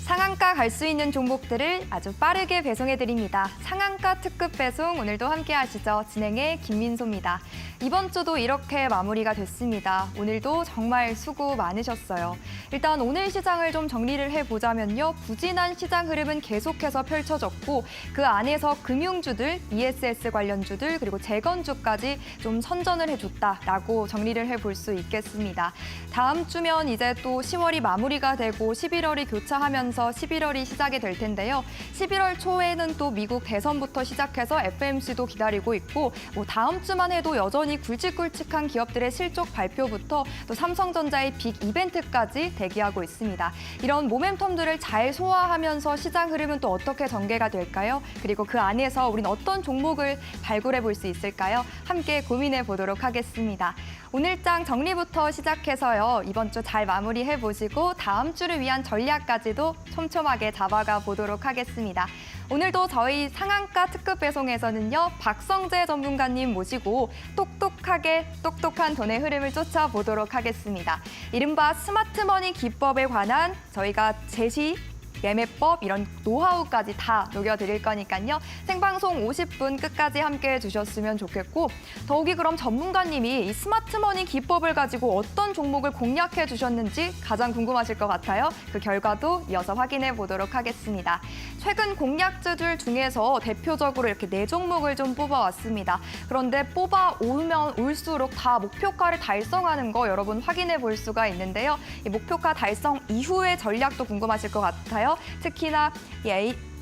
상한가 갈 수 있는 종목들을 아주 빠르게 배송해드립니다. 상한가 특급 배송 오늘도 함께 하시죠. 진행의 김민소입니다. 이번 주도 이렇게 마무리가 됐습니다. 오늘도 정말 수고 많으셨어요. 일단 오늘 시장을 좀 정리를 해보자면요. 부진한 시장 흐름은 계속해서 펼쳐졌고 그 안에서 금융주들, ESS 관련주들 그리고 재건주까지 좀 선전을 해줬다라고 정리를 해볼 수 있겠습니다. 다음 주면 이제 또 10월이 마무리가 되고 11월이 교차하면서 11월이 시작이 될 텐데요. 11월 초에는 또 미국 대선부터 시작해서 FMC도 기다리고 있고 다음 주만 해도 여전히 굵직굵직한 기업들의 실적 발표부터 또 삼성전자의 빅 이벤트까지 대기하고 있습니다. 이런 모멘텀들을 잘 소화하면서 시장 흐름은 또 어떻게 전개가 될까요? 그리고 그 안에서 우린 어떤 종목을 발굴해 볼 수 있을까요? 함께 고민해 보도록 하겠습니다. 오늘장 정리부터 시작해서요. 이번 주 잘 마무리해 보시고 다음 주를 위한 전략까지도 촘촘하게 잡아가 보도록 하겠습니다. 오늘도 저희 상한가 특급 배송에서는요. 박성재 전문가님 모시고 똑똑한 돈의 흐름을 쫓아보도록 하겠습니다. 이른바 스마트머니 기법에 관한 저희가 제시, 매매법 이런 노하우까지 다 녹여드릴 거니까요. 생방송 50분 끝까지 함께해 주셨으면 좋겠고 더욱이 그럼 전문가님이 이 스마트머니 기법을 가지고 어떤 종목을 공략해 주셨는지 가장 궁금하실 것 같아요. 그 결과도 이어서 확인해 보도록 하겠습니다. 최근 공략주들 중에서 대표적으로 이렇게 4종목을 좀 뽑아왔습니다. 그런데 뽑아오면 올수록 다 목표가를 달성하는 거 여러분 확인해 볼 수가 있는데요. 이 목표가 달성 이후의 전략도 궁금하실 것 같아요. 특히나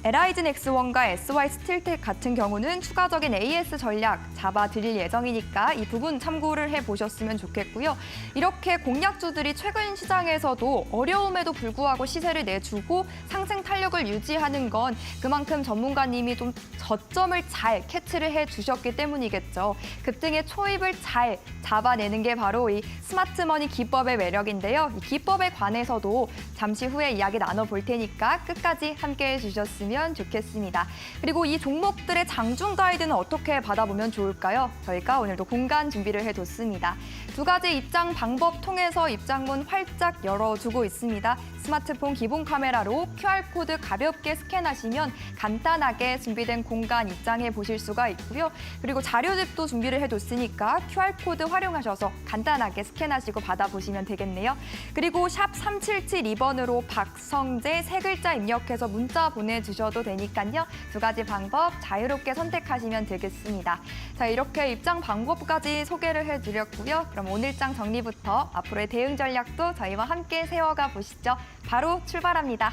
LIG 넥스원과 SY 스틸텍 같은 경우는 추가적인 AS 전략 잡아드릴 예정이니까 이 부분 참고를 해보셨으면 좋겠고요. 이렇게 공략주들이 최근 시장에서도 어려움에도 불구하고 시세를 내주고 상승 탄력을 유지하는 건 그만큼 전문가님이 좀 저점을 잘 캐치를 해주셨기 때문이겠죠. 급등의 초입을 잘 잡아내는 게 바로 이 스마트머니 기법의 매력인데요. 이 기법에 관해서도 잠시 후에 이야기 나눠볼 테니까 끝까지 함께해 주셨으면 좋겠습니다. 그리고 이 종목들의 장중 가이드는 어떻게 받아보면 좋을까요? 저희가 오늘도 공간 준비를 해뒀습니다. 2가지 입장 방법 통해서 입장문 활짝 열어두고 있습니다. 스마트폰 기본 카메라로 QR코드 가볍게 스캔하시면 간단하게 준비된 공간 입장해 보실 수가 있고요. 그리고 자료집도 준비를 해뒀으니까 QR코드 활용하셔서 간단하게 스캔하시고 받아보시면 되겠네요. 그리고 샵 3772번으로 박성재 3글자 입력해서 문자 보내주셔도 되니까요. 2가지 방법 자유롭게 선택하시면 되겠습니다. 자, 이렇게 입장 방법까지 소개를 해드렸고요. 그럼 오늘장 정리부터 앞으로의 대응 전략도 저희와 함께 세워가 보시죠. 바로 출발합니다.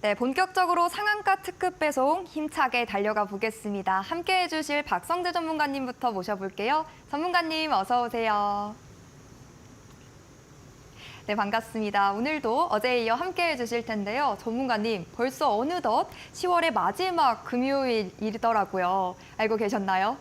네, 본격적으로 상한가 특급 배송 힘차게 달려가 보겠습니다. 함께해 주실 박성재 전문가님부터 모셔볼게요. 전문가님 어서 오세요. 네, 반갑습니다. 오늘도 어제에 이어 함께해 주실 텐데요. 전문가님, 벌써 어느덧 10월의 마지막 금요일이더라고요. 알고 계셨나요?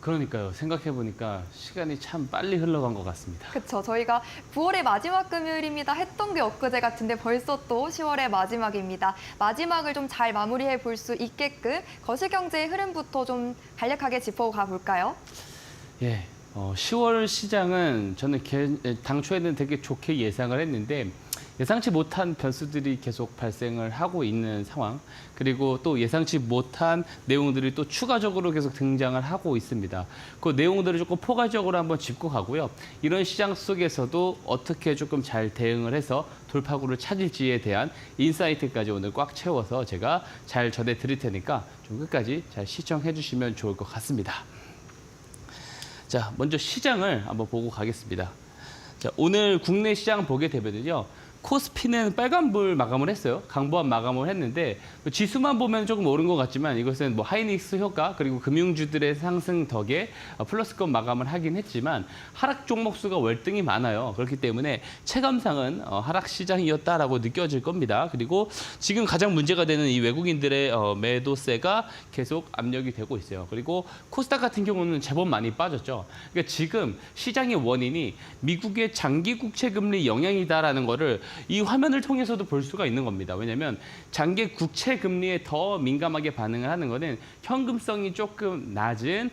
그러니까요. 생각해보니까 시간이 참 빨리 흘러간 것 같습니다. 그렇죠. 저희가 9월의 마지막 금요일입니다 했던 게 엊그제 같은데 벌써 또 10월의 마지막입니다. 마지막을 좀 잘 마무리해 볼 수 있게끔 거시경제의 흐름부터 좀 간략하게 짚어가 볼까요? 예, 10월 시장은 저는 당초에는 되게 좋게 예상을 했는데 예상치 못한 변수들이 계속 발생을 하고 있는 상황, 그리고 또 예상치 못한 내용들이 또 추가적으로 계속 등장을 하고 있습니다. 그 내용들을 조금 포괄적으로 한번 짚고 가고요. 이런 시장 속에서도 어떻게 조금 잘 대응을 해서 돌파구를 찾을지에 대한 인사이트까지 오늘 꽉 채워서 제가 잘 전해 드릴 테니까 좀 끝까지 잘 시청해 주시면 좋을 것 같습니다. 자, 먼저 시장을 한번 보고 가겠습니다. 자, 오늘 국내 시장 보게 되면요. 코스피는 빨간불 마감을 했어요. 강보합 마감을 했는데 지수만 보면 조금 오른 것 같지만 이것은 뭐 하이닉스 효과 그리고 금융주들의 상승 덕에 플러스권 마감을 하긴 했지만 하락 종목 수가 월등히 많아요. 그렇기 때문에 체감상은 하락 시장이었다라고 느껴질 겁니다. 그리고 지금 가장 문제가 되는 이 외국인들의 매도세가 계속 압력이 되고 있어요. 그리고 코스닥 같은 경우는 제법 많이 빠졌죠. 그러니까 지금 시장의 원인이 미국의 장기 국채 금리 영향이다라는 거를 이 화면을 통해서도 볼 수가 있는 겁니다. 왜냐하면 장기 국채 금리에 더 민감하게 반응을 하는 것은 현금성이 조금 낮은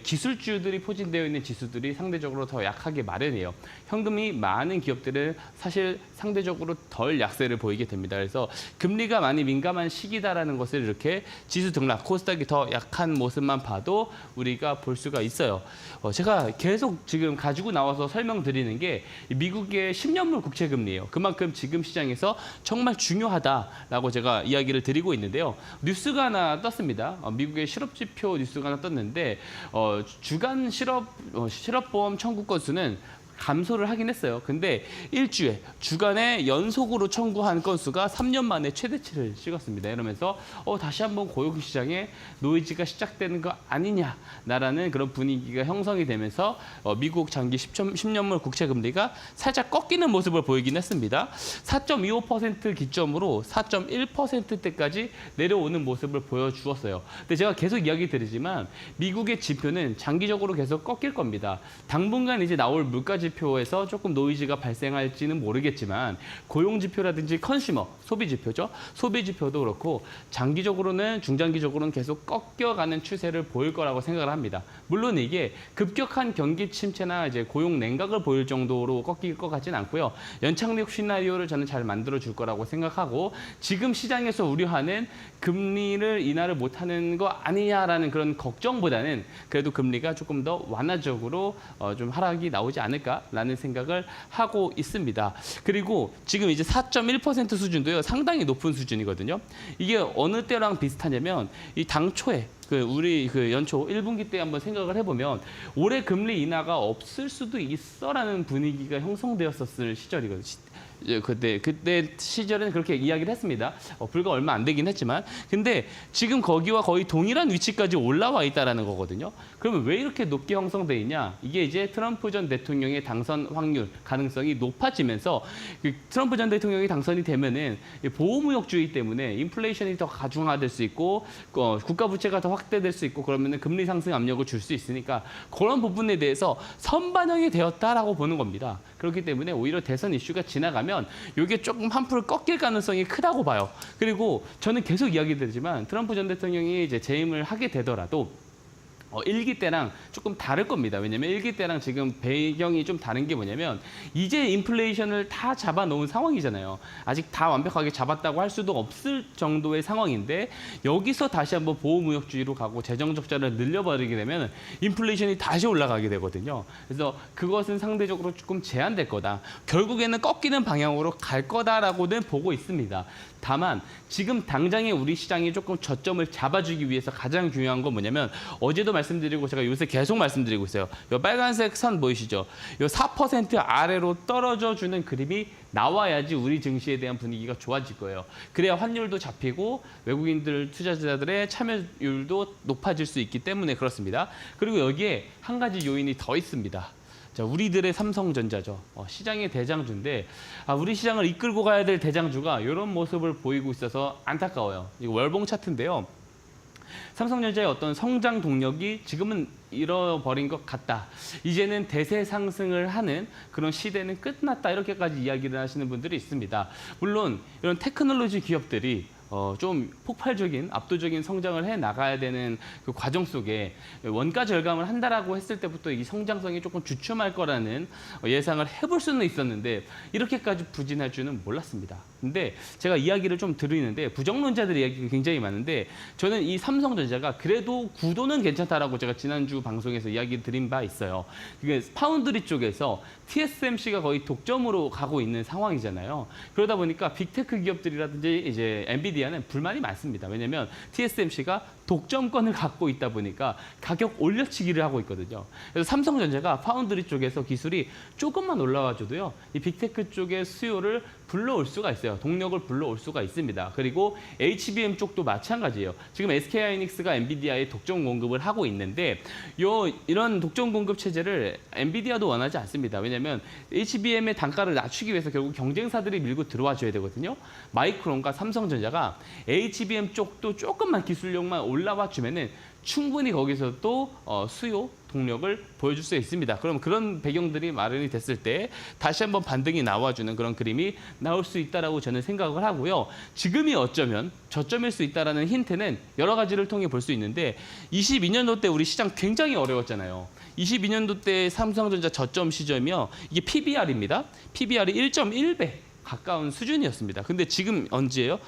기술주들이 포진되어 있는 지수들이 상대적으로 더 약하게 마련해요. 현금이 많은 기업들은 사실 상대적으로 덜 약세를 보이게 됩니다. 그래서 금리가 많이 민감한 시기다라는 것을 이렇게 지수 등락, 코스닥이 더 약한 모습만 봐도 우리가 볼 수가 있어요. 제가 계속 지금 가지고 나와서 설명드리는 게 미국의 10년물 국채 금리예요. 그만큼 지금 시장에서 정말 중요하다라고 제가 이야기를 드리고 있는데요. 뉴스가 하나 떴습니다. 미국의 실업지표 뉴스가 하나 떴는데 주간 실업보험 청구 건수는 감소를 하긴 했어요. 근데 일주에 주간에 연속으로 청구한 건수가 3년 만에 최대치를 찍었습니다. 이러면서 다시 한번 고용시장에 노이즈가 시작되는 거 아니냐라는 그런 분위기가 형성이 되면서 미국 장기 10년물 국채 금리가 살짝 꺾이는 모습을 보이긴 했습니다. 4.25% 기점으로 4.1%대까지 내려오는 모습을 보여주었어요. 근데 제가 계속 이야기 드리지만 미국의 지표는 장기적으로 계속 꺾일 겁니다. 당분간 이제 나올 물가 지표에서 조금 노이즈가 발생할지는 모르겠지만 고용 지표라든지 컨슈머, 소비 지표죠. 소비 지표도 그렇고 장기적으로는 중장기적으로는 계속 꺾여가는 추세를 보일 거라고 생각을 합니다. 물론 이게 급격한 경기 침체나 이제 고용 냉각을 보일 정도로 꺾일 것 같지는 않고요. 연착륙 시나리오를 저는 잘 만들어 줄 거라고 생각하고 지금 시장에서 우려하는 금리를 인하를 못하는 거 아니냐라는 그런 걱정보다는 그래도 금리가 조금 더 완화적으로 좀 하락이 나오지 않을까라는 생각을 하고 있습니다. 그리고 지금 이제 4.1% 수준도요 상당히 높은 수준이거든요. 이게 어느 때랑 비슷하냐면 이 당초에 우리 연초 1분기 때 한번 생각을 해보면 올해 금리 인하가 없을 수도 있어라는 분위기가 형성되었었을 시절이거든요. 그때 시절에는 그렇게 이야기를 했습니다. 불과 얼마 안 되긴 했지만. 근데 지금 거기와 거의 동일한 위치까지 올라와 있다는 거거든요. 그러면 왜 이렇게 높게 형성돼 있냐? 이게 이제 트럼프 전 대통령의 당선 확률, 가능성이 높아지면서 트럼프 전 대통령이 당선이 되면은 보호무역주의 때문에 인플레이션이 더 가중화될 수 있고 국가 부채가 더 확대될 수 있고 그러면은 금리 상승 압력을 줄 수 있으니까 그런 부분에 대해서 선반영이 되었다라고 보는 겁니다. 그렇기 때문에 오히려 대선 이슈가 지나가면 이게 조금 한풀 꺾일 가능성이 크다고 봐요. 그리고 저는 계속 이야기 드리지만 트럼프 전 대통령이 이제 재임을 하게 되더라도 1기 때랑 조금 다를 겁니다. 왜냐면 1기 때랑 지금 배경이 좀 다른 게 뭐냐면 이제 인플레이션을 다 잡아놓은 상황이잖아요. 아직 다 완벽하게 잡았다고 할 수도 없을 정도의 상황인데 여기서 다시 한번 보호무역주의로 가고 재정 적자를 늘려버리게 되면 인플레이션이 다시 올라가게 되거든요. 그래서 그것은 상대적으로 조금 제한될 거다. 결국에는 꺾이는 방향으로 갈 거다라고는 보고 있습니다. 다만 지금 당장에 우리 시장이 조금 저점을 잡아주기 위해서 가장 중요한 건 뭐냐면 어제도 말씀드리고 제가 요새 계속 말씀드리고 있어요. 이 빨간색 선 보이시죠? 이 4% 아래로 떨어져 주는 그림이 나와야지 우리 증시에 대한 분위기가 좋아질 거예요. 그래야 환율도 잡히고 외국인들 투자자들의 참여율도 높아질 수 있기 때문에 그렇습니다. 그리고 여기에 한 가지 요인이 더 있습니다. 자, 우리들의 삼성전자죠. 시장의 대장주인데 우리 시장을 이끌고 가야 될 대장주가 이런 모습을 보이고 있어서 안타까워요. 이거 월봉 차트인데요. 삼성전자의 어떤 성장 동력이 지금은 잃어버린 것 같다. 이제는 대세 상승을 하는 그런 시대는 끝났다. 이렇게까지 이야기를 하시는 분들이 있습니다. 물론 이런 테크놀로지 기업들이 좀 폭발적인 압도적인 성장을 해 나가야 되는 그 과정 속에 원가 절감을 한다라고 했을 때부터 이 성장성이 조금 주춤할 거라는 예상을 해볼 수는 있었는데 이렇게까지 부진할 줄은 몰랐습니다. 근데 제가 이야기를 좀 드리는데 부정론자들 이야기가 굉장히 많은데 저는 이 삼성전자가 그래도 구도는 괜찮다라고 제가 지난주 방송에서 이야기 드린 바 있어요. 이게 파운드리 쪽에서 TSMC가 거의 독점으로 가고 있는 상황이잖아요. 그러다 보니까 빅테크 기업들이라든지 이제 엔비디아는 불만이 많습니다. 왜냐하면 TSMC가 독점권을 갖고 있다 보니까 가격 올려치기를 하고 있거든요. 그래서 삼성전자가 파운드리 쪽에서 기술이 조금만 올라와줘도요, 이 빅테크 쪽의 수요를 불러올 수가 있어요. 동력을 불러올 수가 있습니다. 그리고 HBM 쪽도 마찬가지예요. 지금 SK하이닉스가 엔비디아에 독점 공급을 하고 있는데 이런 독점 공급 체제를 엔비디아도 원하지 않습니다. 왜냐하면 HBM의 단가를 낮추기 위해서 결국 경쟁사들이 밀고 들어와 줘야 되거든요. 마이크론과 삼성전자가 HBM 쪽도 조금만 기술력만 올라와 주면은 충분히 거기서 또 수요 동력을 보여줄 수 있습니다. 그럼 그런 배경들이 마련이 됐을 때 다시 한번 반등이 나와주는 그런 그림이 나올 수 있다라고 저는 생각을 하고요. 지금이 어쩌면 저점일 수 있다라는 힌트는 여러 가지를 통해 볼 수 있는데 22년도 때 우리 시장 굉장히 어려웠잖아요. 22년도 때 삼성전자 저점 시점이요. 이게 PBR입니다. PBR이 1.1배. 가까운 수준이었습니다. 근데 지금 언제예요?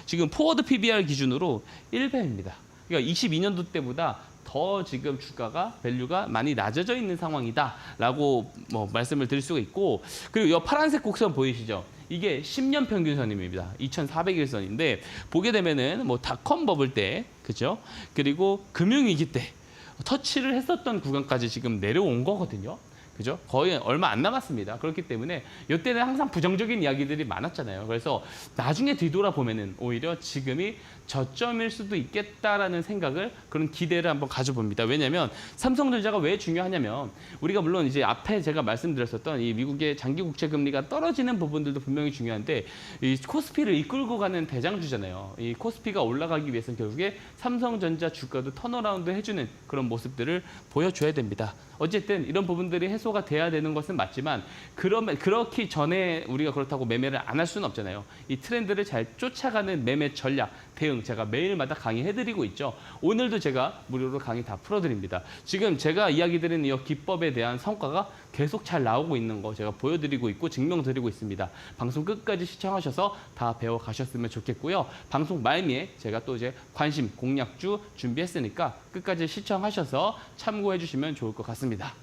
지금 포워드 PBR 기준으로 1배입니다. 그러니까 22년도 때보다 더 지금 주가가 밸류가 많이 낮아져 있는 상황이다라고 말씀을 드릴 수가 있고, 그리고 이 파란색 곡선 보이시죠? 이게 10년 평균선입니다. 2,400일선인데 보게 되면은 닷컴 버블 때, 그죠? 그리고 금융위기 때 터치를 했었던 구간까지 지금 내려온 거거든요. 그죠? 거의 얼마 안 남았습니다. 그렇기 때문에 이때는 항상 부정적인 이야기들이 많았잖아요. 그래서 나중에 뒤돌아보면은 오히려 지금이 저점일 수도 있겠다라는 생각을, 그런 기대를 한번 가져봅니다. 왜냐하면 삼성전자가 왜 중요하냐면 우리가 물론 이제 앞에 제가 말씀드렸었던 이 미국의 장기 국채 금리가 떨어지는 부분들도 분명히 중요한데 이 코스피를 이끌고 가는 대장주잖아요. 이 코스피가 올라가기 위해서는 결국에 삼성전자 주가도 턴어라운드 해주는 그런 모습들을 보여줘야 됩니다. 어쨌든 이런 부분들이 해소가 돼야 되는 것은 맞지만 그렇기 전에 우리가 그렇다고 매매를 안 할 수는 없잖아요. 이 트렌드를 잘 쫓아가는 매매 전략, 대응 제가 매일마다 강의해드리고 있죠. 오늘도 제가 무료로 강의 다 풀어드립니다. 지금 제가 이야기 드리는 이 기법에 대한 성과가 계속 잘 나오고 있는 거 제가 보여드리고 있고 증명드리고 있습니다. 방송 끝까지 시청하셔서 다 배워가셨으면 좋겠고요. 방송 말미에 제가 또 이제 관심 공략주 준비했으니까 끝까지 시청하셔서 참고해 주시면 좋을 것 같습니다.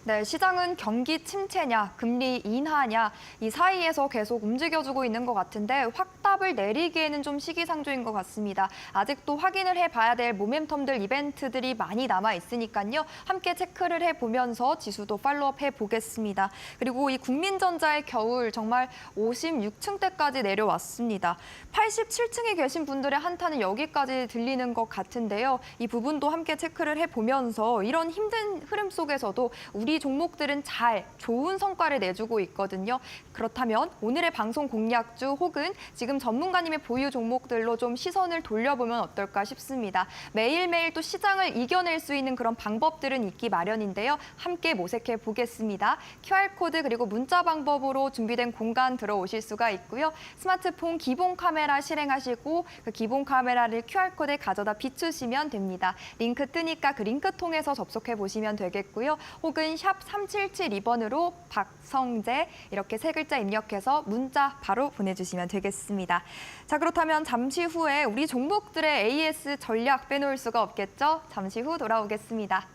네, 시장은 경기 침체냐, 금리 인하냐 이 사이에서 계속 움직여주고 있는 것 같은데 확답을 내리기에는 좀 시기상조인 것 같습니다. 아직도 확인을 해봐야 될 모멘텀들, 이벤트들이 많이 남아 있으니까요. 함께 체크를 해보면서 지수도 팔로업 해보겠습니다. 그리고 이 국민전자의 겨울 정말 56층대까지 내려왔습니다. 87층에 계신 분들의 한타는 여기까지 들리는 것 같은데요. 이 부분도 함께 체크를 해보면서 이런 힘든 흐름 속에서도 우리 종목들은 잘 좋은 성과를 내주고 있거든요. 그렇다면 오늘의 방송 공략주 혹은 지금 전문가님의 보유 종목들로 좀 시선을 돌려보면 어떨까 싶습니다. 매일매일 또 시장을 이겨낼 수 있는 그런 방법들은 있기 마련인데요. 함께 모색해 보겠습니다. QR코드 그리고 문자 방법으로 준비된 공간 들어오실 수가 있고요. 스마트폰 기본 카메라 실행하시고 그 기본 카메라를 QR코드에 가져다 비추시면 됩니다. 링크 뜨니까 그 링크 통해서 접속해 보시면 되겠고요. 혹은 샵 3772번으로 박성재 이렇게 세 글자 입력해서 문자 바로 보내주시면 되겠습니다. 자, 그렇다면 잠시 후에 우리 종목들의 AS 전략 빼놓을 수가 없겠죠? 잠시 후 돌아오겠습니다.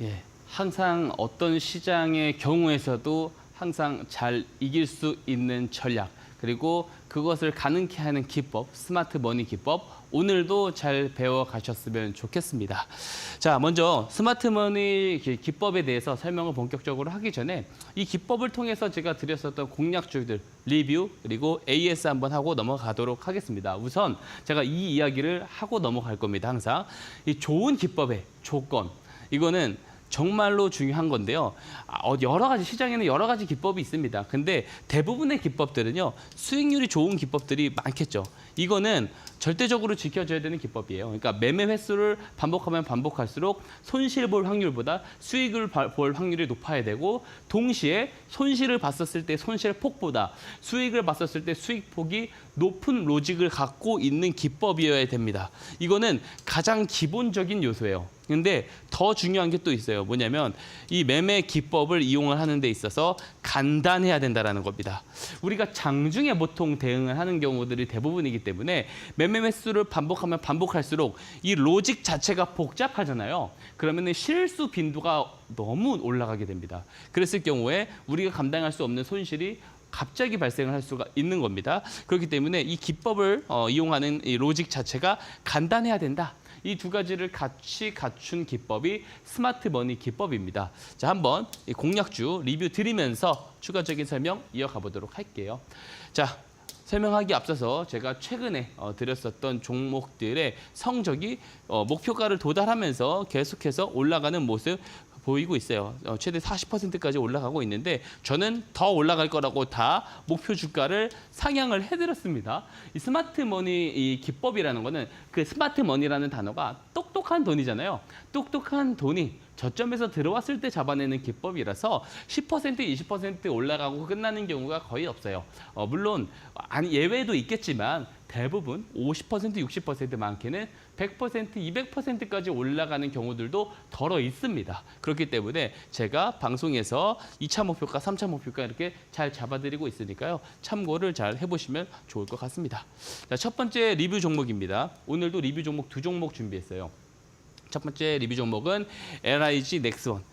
예, 항상 어떤 시장의 경우에서도 항상 잘 이길 수 있는 전략, 그리고 그것을 가능케 하는 기법, 스마트 머니 기법, 오늘도 잘 배워가셨으면 좋겠습니다. 자, 먼저 스마트 머니 기법에 대해서 설명을 본격적으로 하기 전에 이 기법을 통해서 제가 드렸었던 공략주들 리뷰, 그리고 AS 한번 하고 넘어가도록 하겠습니다. 우선 제가 이 이야기를 하고 넘어갈 겁니다. 항상 이 좋은 기법의 조건, 이거는 정말로 중요한 건데요. 여러 가지 시장에는 여러 가지 기법이 있습니다. 근데 대부분의 기법들은요, 수익률이 좋은 기법들이 많겠죠. 이거는 절대적으로 지켜져야 되는 기법이에요. 그러니까 매매 횟수를 반복하면 반복할수록 손실 볼 확률보다 수익을 볼 확률이 높아야 되고, 동시에 손실을 봤었을 때 손실 폭보다 수익을 봤었을 때 수익 폭이 높은 로직을 갖고 있는 기법이어야 됩니다. 이거는 가장 기본적인 요소예요. 근데 더 중요한 게 또 있어요. 뭐냐면 이 매매 기법을 이용을 하는 데 있어서 간단해야 된다는 겁니다. 우리가 장중에 보통 대응을 하는 경우들이 대부분이기 때문에 매매 횟수를 반복하면 반복할수록 이 로직 자체가 복잡하잖아요. 그러면 실수 빈도가 너무 올라가게 됩니다. 그랬을 경우에 우리가 감당할 수 없는 손실이 갑자기 발생을 할 수가 있는 겁니다. 그렇기 때문에 이 기법을 이용하는 이 로직 자체가 간단해야 된다. 이 두 가지를 같이 갖춘 기법이 스마트 머니 기법입니다. 자, 한번 이 공략주 리뷰 드리면서 추가적인 설명 이어가 보도록 할게요. 자, 설명하기 앞서서 제가 최근에 드렸었던 종목들의 성적이 목표가를 도달하면서 계속해서 올라가는 모습 보이고 있어요. 최대 40%까지 올라가고 있는데 저는 더 올라갈 거라고 다 목표 주가를 상향을 해드렸습니다. 이 스마트 머니 이 기법이라는 거는 그 스마트 머니라는 단어가 똑똑한 돈이잖아요. 똑똑한 돈이 저점에서 들어왔을 때 잡아내는 기법이라서 10%, 20% 올라가고 끝나는 경우가 거의 없어요. 물론 예외도 있겠지만 대부분 50%, 60% 많게는 100%, 200%까지 올라가는 경우들도 덜어 있습니다. 그렇기 때문에 제가 방송에서 2차 목표가, 3차 목표가 이렇게 잘 잡아드리고 있으니까요. 참고를 잘 해보시면 좋을 것 같습니다. 자, 첫 번째 리뷰 종목입니다. 오늘도 리뷰 종목 2종목 준비했어요. 첫 번째 리뷰 종목은 LIG 넥스원.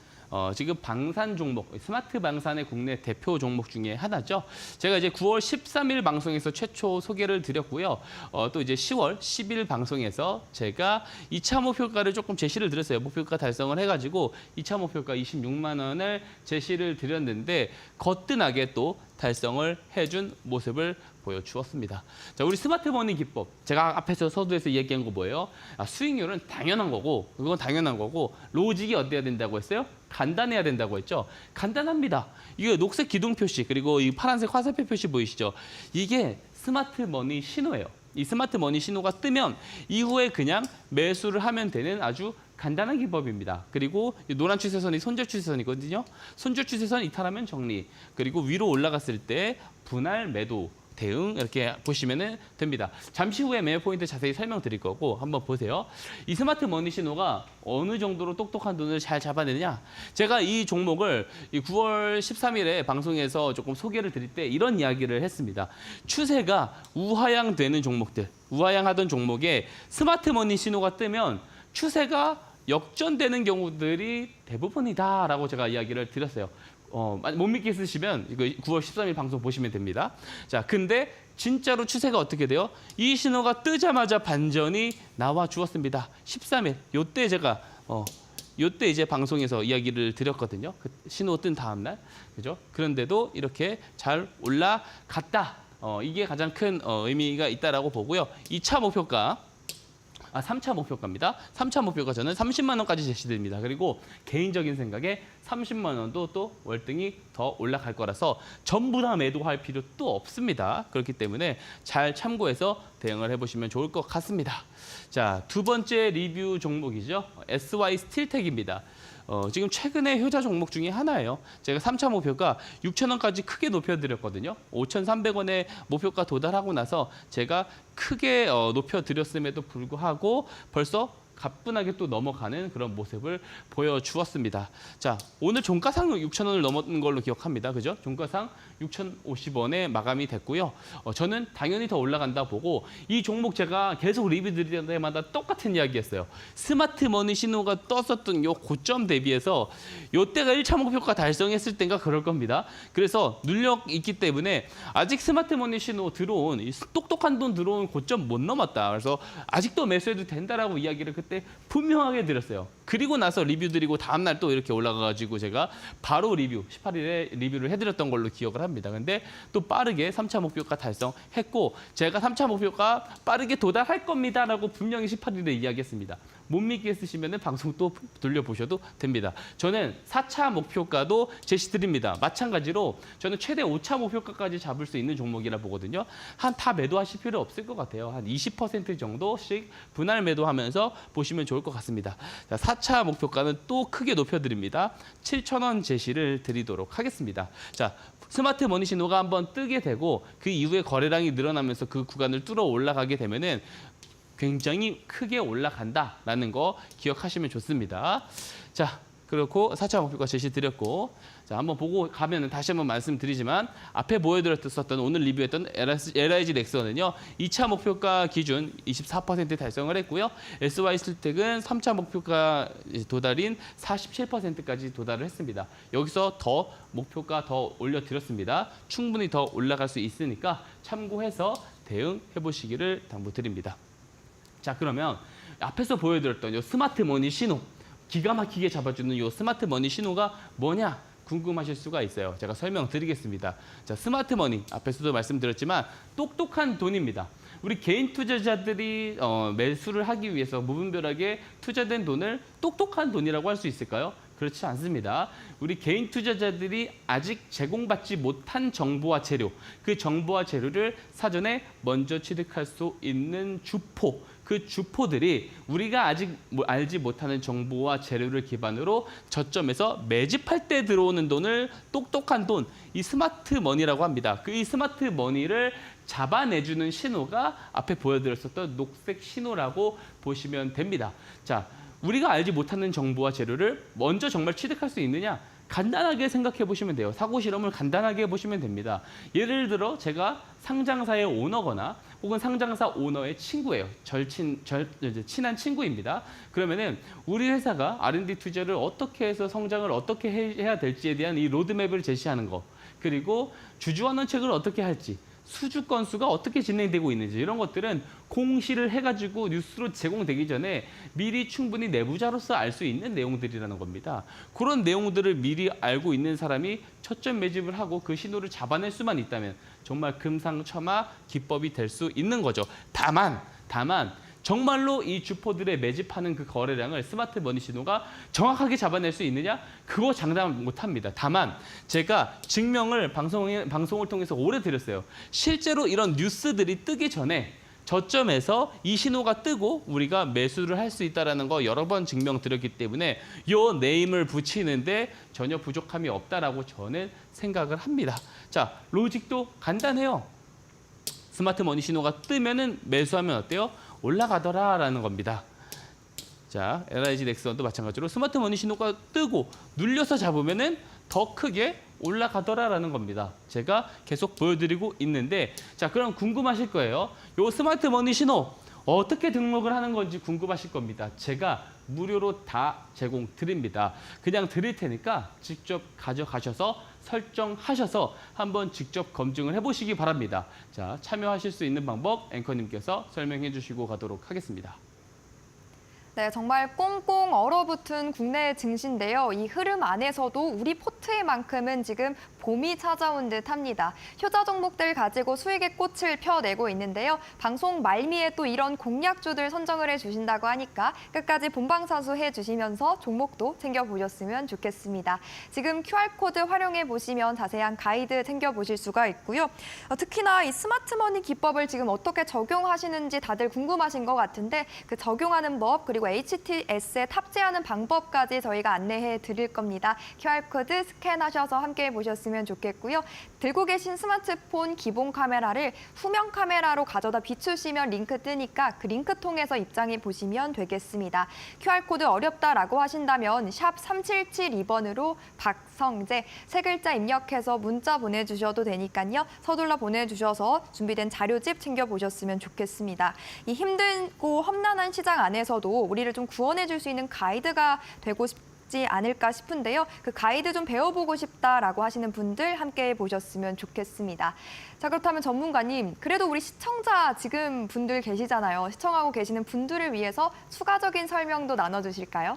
지금 방산 종목, 스마트 방산의 국내 대표 종목 중에 하나죠. 제가 이제 9월 13일 방송에서 최초 소개를 드렸고요. 또 이제 10월 10일 방송에서 제가 2차 목표가를 조금 제시를 드렸어요. 목표가 달성을 해가지고 2차 목표가 26만 원을 제시를 드렸는데 거뜬하게 또 달성을 해준 모습을 보여주었습니다. 자, 우리 스마트 머니 기법. 제가 앞에서 서두에서 얘기한 거 뭐예요? 수익률은 당연한 거고, 그건 당연한 거고, 로직이 어때야 된다고 했어요? 간단해야 된다고 했죠. 간단합니다. 이게 녹색 기둥 표시, 그리고 이 파란색 화살표 표시 보이시죠? 이게 스마트 머니 신호예요. 이 스마트 머니 신호가 뜨면 이후에 그냥 매수를 하면 되는 아주 간단한 기법입니다. 그리고 노란 추세선이 손절 추세선이거든요. 손절 추세선 이탈하면 정리. 그리고 위로 올라갔을 때 분할 매도. 대응 이렇게 보시면 됩니다. 잠시 후에 매매 포인트 자세히 설명드릴 거고 한번 보세요. 이 스마트 머니 신호가 어느 정도로 똑똑한 돈을 잘 잡아내느냐. 제가 이 종목을 9월 13일에 방송에서 조금 소개를 드릴 때 이런 이야기를 했습니다. 추세가 우하향되는 종목들, 우하향하던 종목에 스마트 머니 신호가 뜨면 추세가 역전되는 경우들이 대부분이다라고 제가 이야기를 드렸어요. 못 믿겠으시면 이거 9월 13일 방송 보시면 됩니다. 자, 근데 진짜로 추세가 어떻게 돼요? 이 신호가 뜨자마자 반전이 나와 주었습니다. 13일 요때 제가 요때 이제 방송에서 이야기를 드렸거든요. 그 신호 뜬 다음 날. 그죠? 그런데도 이렇게 잘 올라갔다. 이게 가장 큰 의미가 있다라고 보고요. 2차 목표가 3차 목표가입니다. 3차 목표가 저는 30만 원까지 제시됩니다. 그리고 개인적인 생각에 30만 원도 또 월등히 더 올라갈 거라서 전부 다 매도할 필요도 없습니다. 그렇기 때문에 잘 참고해서 대응을 해보시면 좋을 것 같습니다. 자, 두 번째 리뷰 종목이죠. SY 스틸텍입니다. 지금 최근에 효자 종목 중에 하나예요. 제가 3차 목표가 6,000원까지 크게 높여드렸거든요. 5,300원의 목표가 도달하고 나서 제가 크게 높여드렸음에도 불구하고 벌써 가뿐하게 또 넘어가는 그런 모습을 보여주었습니다. 자, 오늘 종가상 6,000원을 넘었는 걸로 기억합니다. 그죠? 종가상 6,050원에 마감이 됐고요. 저는 당연히 더 올라간다 보고 이 종목 제가 계속 리뷰 드릴 때마다 똑같은 이야기였어요. 스마트머니 신호가 떴었던 요 고점 대비해서 요때가 1차 목표가 달성했을 때인가 그럴 겁니다. 그래서 눌려 있기 때문에 아직 스마트머니 신호 들어온 이 똑똑한 돈 들어온 고점 못 넘었다. 그래서 아직도 매수해도 된다라고 이야기를 그때 분명하게 드렸어요. 그리고 나서 리뷰 드리고 다음날 또 이렇게 올라가가지고 제가 바로 18일에 리뷰를 해드렸던 걸로 기억을 합니다. 근데 또 빠르게 3차 목표가 달성했고 제가 3차 목표가 빠르게 도달할 겁니다라고 분명히 18일에 이야기했습니다. 못 믿겠으시면 방송 또 돌려보셔도 됩니다. 저는 4차 목표가도 제시드립니다. 마찬가지로 저는 최대 5차 목표가까지 잡을 수 있는 종목이라 보거든요. 다 매도하실 필요 없을 것 같아요. 한 20% 정도씩 분할 매도하면서 보시면 좋을 것 같습니다. 자, 4차 목표가는 또 크게 높여드립니다. 7,000원 제시를 드리도록 하겠습니다. 자, 스마트 머니 신호가 한번 뜨게 되고 그 이후에 거래량이 늘어나면서 그 구간을 뚫어 올라가게 되면은 굉장히 크게 올라간다라는 거 기억하시면 좋습니다. 자, 그렇고 4차 목표가 제시드렸고 자, 한번 보고 가면은 다시 한번 말씀드리지만 앞에 보여드렸었던 오늘 리뷰했던 LIG 넥슨은요. 2차 목표가 기준 24% 달성을 했고요. SY슬텍은 3차 목표가 도달인 47%까지 도달을 했습니다. 여기서 더 목표가 더 올려드렸습니다. 충분히 더 올라갈 수 있으니까 참고해서 대응해 보시기를 당부드립니다. 자, 그러면 앞에서 보여드렸던 이 스마트 머니 신호, 기가 막히게 잡아주는 이 스마트 머니 신호가 뭐냐 궁금하실 수가 있어요. 제가 설명드리겠습니다. 자, 스마트 머니 앞에서도 말씀드렸지만 똑똑한 돈입니다. 우리 개인 투자자들이 매수를 하기 위해서 무분별하게 투자된 돈을 똑똑한 돈이라고 할 수 있을까요? 그렇지 않습니다. 우리 개인 투자자들이 아직 제공받지 못한 정보와 재료, 그 정보와 재료를 사전에 먼저 취득할 수 있는 주포, 그 주포들이 우리가 아직 알지 못하는 정보와 재료를 기반으로 저점에서 매집할 때 들어오는 돈을 똑똑한 돈, 이 스마트 머니라고 합니다. 그 이 스마트 머니를 잡아내주는 신호가 앞에 보여드렸었던 녹색 신호라고 보시면 됩니다. 자, 우리가 알지 못하는 정보와 재료를 먼저 정말 취득할 수 있느냐? 간단하게 생각해 보시면 돼요. 사고 실험을 간단하게 해보시면 됩니다. 예를 들어 제가 상장사의 오너거나 혹은 상장사 오너의 친구예요. 친한 친구입니다. 그러면은 우리 회사가 R&D 투자를 어떻게 해서 성장을 어떻게 해야 될지에 대한 이 로드맵을 제시하는 거, 그리고 주주환원책을 어떻게 할지, 수주 건수가 어떻게 진행되고 있는지 이런 것들은 공시를 해가지고 뉴스로 제공되기 전에 미리 충분히 내부자로서 알 수 있는 내용들이라는 겁니다. 그런 내용들을 미리 알고 있는 사람이 초점 매집을 하고 그 신호를 잡아낼 수만 있다면 정말 금상첨화 기법이 될 수 있는 거죠. 다만 정말로 이 주포들의 매집하는 그 거래량을 스마트 머니 신호가 정확하게 잡아낼 수 있느냐? 그거 장담 못합니다. 다만 제가 증명을 방송을 통해서 오래 드렸어요. 실제로 이런 뉴스들이 뜨기 전에 저점에서 이 신호가 뜨고 우리가 매수를 할 수 있다는 거 여러 번 증명드렸기 때문에 요 네임을 붙이는데 전혀 부족함이 없다라고 저는 생각을 합니다. 자, 로직도 간단해요. 스마트 머니 신호가 뜨면은 매수하면 어때요? 올라가더라라는 겁니다. 자, LIG 넥슨도 마찬가지로 스마트 머니 신호가 뜨고 눌려서 잡으면은 더 크게 올라가더라라는 겁니다. 제가 계속 보여드리고 있는데, 자, 그럼 궁금하실 거예요. 요 스마트 머니 신호 어떻게 등록을 하는 건지 궁금하실 겁니다. 제가 무료로 다 제공 드립니다. 그냥 드릴 테니까 직접 가져가셔서 설정하셔서 한번 직접 검증을 해보시기 바랍니다. 자, 참여하실 수 있는 방법 앵커님께서 설명해 주시고 가도록 하겠습니다. 네, 정말 꽁꽁 얼어붙은 국내 증시인데요. 이 흐름 안에서도 우리 포트에만큼은 지금 봄이 찾아온 듯합니다. 효자 종목들 가지고 수익의 꽃을 펴내고 있는데요. 방송 말미에 또 이런 공략주들 선정을 해주신다고 하니까 끝까지 본방사수 해주시면서 종목도 챙겨보셨으면 좋겠습니다. 지금 QR코드 활용해 보시면 자세한 가이드 챙겨보실 수가 있고요. 특히나 이 스마트머니 기법을 지금 어떻게 적용하시는지 다들 궁금하신 것 같은데 그 적용하는 법 그리고 HTS에 탑재하는 방법까지 저희가 안내해 드릴 겁니다. QR코드 스캔하셔서 함께 보셨으면 보셨으면 좋겠고요. 들고 계신 스마트폰 기본 카메라를 후면 카메라로 가져다 비추시면 링크 뜨니까 그 링크 통해서 입장해 보시면 되겠습니다. QR코드 어렵다라고 하신다면 샵 3772번으로 박성재 세 글자 입력해서 문자 보내주셔도 되니까요. 서둘러 보내주셔서 준비된 자료집 챙겨보셨으면 좋겠습니다. 이 힘들고 험난한 시장 안에서도 우리를 좀 구원해줄 수 있는 가이드가 되고 싶지 않을까 싶은데요. 그 가이드 좀 배워보고 싶다라고 하시는 분들 함께 보셨으면 좋겠습니다. 자, 그렇다면 전문가님, 그래도 우리 시청자 지금 분들 계시잖아요. 시청하고 계시는 분들을 위해서 추가적인 설명도 나눠주실까요?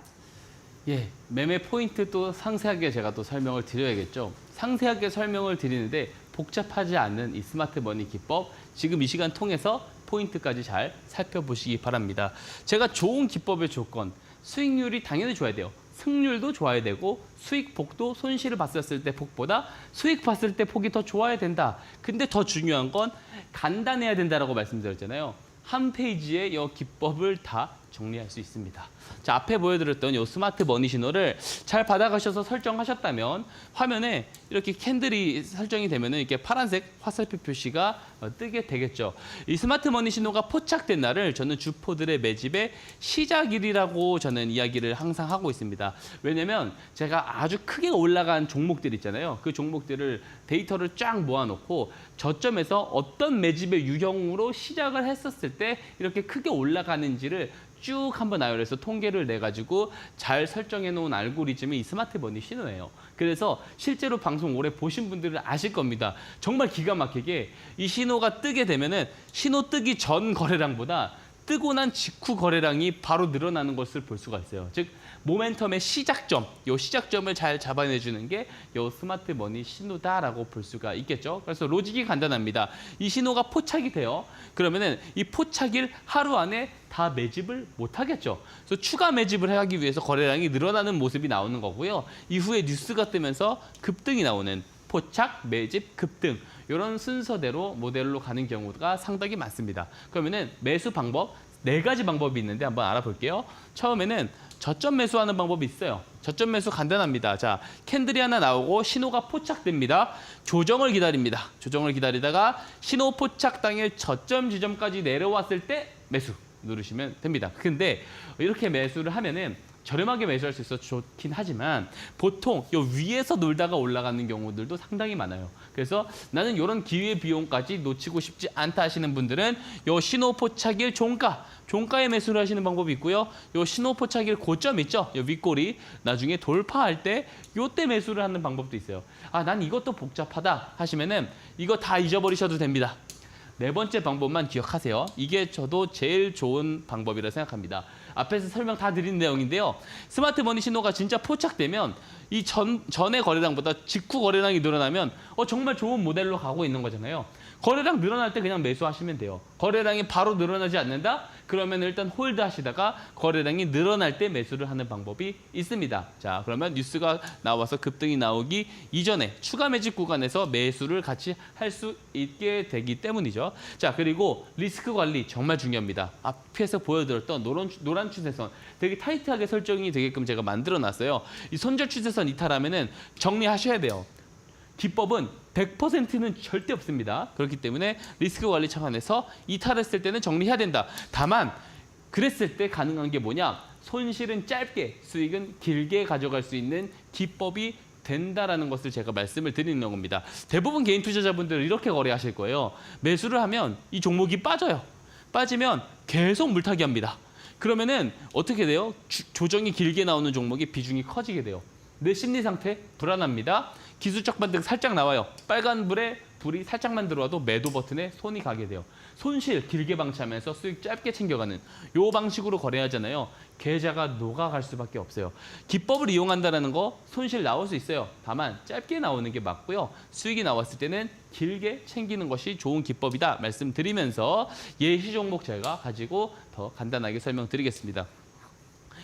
예, 매매 포인트 또 상세하게 제가 또 설명을 드려야겠죠. 상세하게 설명을 드리는데 복잡하지 않는 이 스마트 머니 기법, 지금 이 시간 통해서 포인트까지 잘 살펴보시기 바랍니다. 제가 좋은 기법의 조건, 수익률이 당연히 좋아야 돼요. 승률도 좋아야 되고 수익 폭도 손실을 봤을 때 폭보다 수익 봤을 때 폭이 더 좋아야 된다. 근데 더 중요한 건 간단해야 된다라고 말씀드렸잖아요. 한 페이지에 이 기법을 다 정리할 수 있습니다. 자, 앞에 보여드렸던 이 스마트 머니 신호를 잘 받아가셔서 설정하셨다면 화면에 이렇게 캔들이 설정이 되면 이렇게 파란색 화살표 표시가 뜨게 되겠죠. 이 스마트 머니 신호가 포착된 날을 저는 주포들의 매집의 시작일이라고 저는 이야기를 항상 하고 있습니다. 왜냐면 제가 아주 크게 올라간 종목들 있잖아요. 그 종목들을 데이터를 쫙 모아놓고 저점에서 어떤 매집의 유형으로 시작을 했었을 때 이렇게 크게 올라가는지를 쭉 한번 나열해서 통계를 내가지고 잘 설정해 놓은 알고리즘이 이 스마트 머니 신호예요. 그래서 실제로 방송 오래 보신 분들은 아실 겁니다. 정말 기가 막히게 이 신호가 뜨게 되면은 신호 뜨기 전 거래량보다 뜨고 난 직후 거래량이 바로 늘어나는 것을 볼 수가 있어요. 즉 모멘텀의 시작점, 이 시작점을 잘 잡아내주는 게 이 스마트 머니 신호다라고 볼 수가 있겠죠. 그래서 로직이 간단합니다. 이 신호가 포착이 돼요. 그러면은 이 포착일 하루 안에 다 매집을 못 하겠죠. 그래서 추가 매집을 하기 위해서 거래량이 늘어나는 모습이 나오는 거고요. 이후에 뉴스가 뜨면서 급등이 나오는 포착, 매집, 급등 이런 순서대로 모델로 가는 경우가 상당히 많습니다. 그러면은 매수 방법 4가지 방법이 있는데 한번 알아볼게요. 처음에는 저점 매수하는 방법이 있어요. 저점 매수 간단합니다. 자, 캔들이 하나 나오고 신호가 포착됩니다. 조정을 기다립니다. 조정을 기다리다가 신호 포착 당일 저점 지점까지 내려왔을 때 매수 누르시면 됩니다. 근데 이렇게 매수를 하면은 저렴하게 매수할 수 있어서 좋긴 하지만 보통 요 위에서 놀다가 올라가는 경우들도 상당히 많아요. 그래서 나는 이런 기회 비용까지 놓치고 싶지 않다 하시는 분들은 요 신호 포착일 종가에 매수를 하시는 방법이 있고요. 요 신호 포착일 고점 있죠? 요 윗꼬리 나중에 돌파할 때 요때 매수를 하는 방법도 있어요. 아, 난 이것도 복잡하다 하시면은 이거 다 잊어버리셔도 됩니다. 4번째 방법만 기억하세요. 이게 저도 제일 좋은 방법이라 생각합니다. 앞에서 설명 다 드린 내용인데요. 스마트 머니 신호가 진짜 포착되면 이 전의 거래량보다 직후 거래량이 늘어나면 정말 좋은 모델로 가고 있는 거잖아요. 거래량 늘어날 때 그냥 매수하시면 돼요. 거래량이 바로 늘어나지 않는다? 그러면 일단 홀드 하시다가 거래량이 늘어날 때 매수를 하는 방법이 있습니다. 자, 그러면 뉴스가 나와서 급등이 나오기 이전에 추가 매집 구간에서 매수를 같이 할 수 있게 되기 때문이죠. 자, 그리고 리스크 관리 정말 중요합니다. 앞에서 보여드렸던 노란 추세선 되게 타이트하게 설정이 되게끔 제가 만들어놨어요. 이 손절 추세선 이탈하면은 정리하셔야 돼요. 기법은 100%는 절대 없습니다. 그렇기 때문에 리스크 관리 차원에서 이탈했을 때는 정리해야 된다. 다만 그랬을 때 가능한 게 뭐냐? 손실은 짧게, 수익은 길게 가져갈 수 있는 기법이 된다라는 것을 제가 말씀을 드리는 겁니다. 대부분 개인 투자자분들은 이렇게 거래하실 거예요. 매수를 하면 이 종목이 빠져요. 빠지면 계속 물타기 합니다. 그러면은 어떻게 돼요? 조정이 길게 나오는 종목이 비중이 커지게 돼요. 내 심리 상태 불안합니다. 기술적 반등 살짝 나와요. 빨간 불이 살짝만 들어와도 매도 버튼에 손이 가게 돼요. 손실 길게 방치하면서 수익 짧게 챙겨가는 요 방식으로 거래하잖아요. 계좌가 녹아갈 수밖에 없어요. 기법을 이용한다는 거 손실 나올 수 있어요. 다만 짧게 나오는 게 맞고요. 수익이 나왔을 때는 길게 챙기는 것이 좋은 기법이다 말씀드리면서 예시 종목 제가 가지고 더 간단하게 설명드리겠습니다.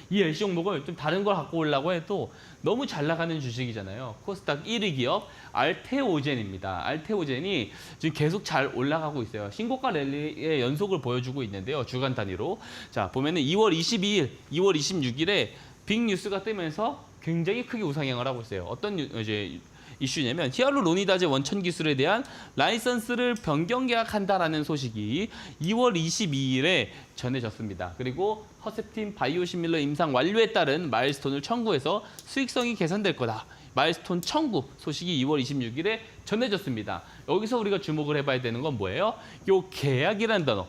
이 LC 종목을 좀 다른 걸 갖고 오려고 해도 너무 잘 나가는 주식이잖아요. 코스닥 1위 기업 알테오젠입니다. 알테오젠이 지금 계속 잘 올라가고 있어요. 신고가 랠리의 연속을 보여주고 있는데요. 주간 단위로. 자, 보면은 2월 22일, 2월 26일에 빅 뉴스가 뜨면서 굉장히 크게 우상향을 하고 있어요. 어떤 이제 이슈냐면 히알루로니다제 원천 기술에 대한 라이선스를 변경 계약한다라는 소식이 2월 22일에 전해졌습니다. 그리고 허셉틴 바이오시밀러 임상 완료에 따른 마일스톤을 청구해서 수익성이 개선될 거다. 마일스톤 청구 소식이 2월 26일에 전해졌습니다. 여기서 우리가 주목을 해봐야 되는 건 뭐예요? 요 계약이라는 단어,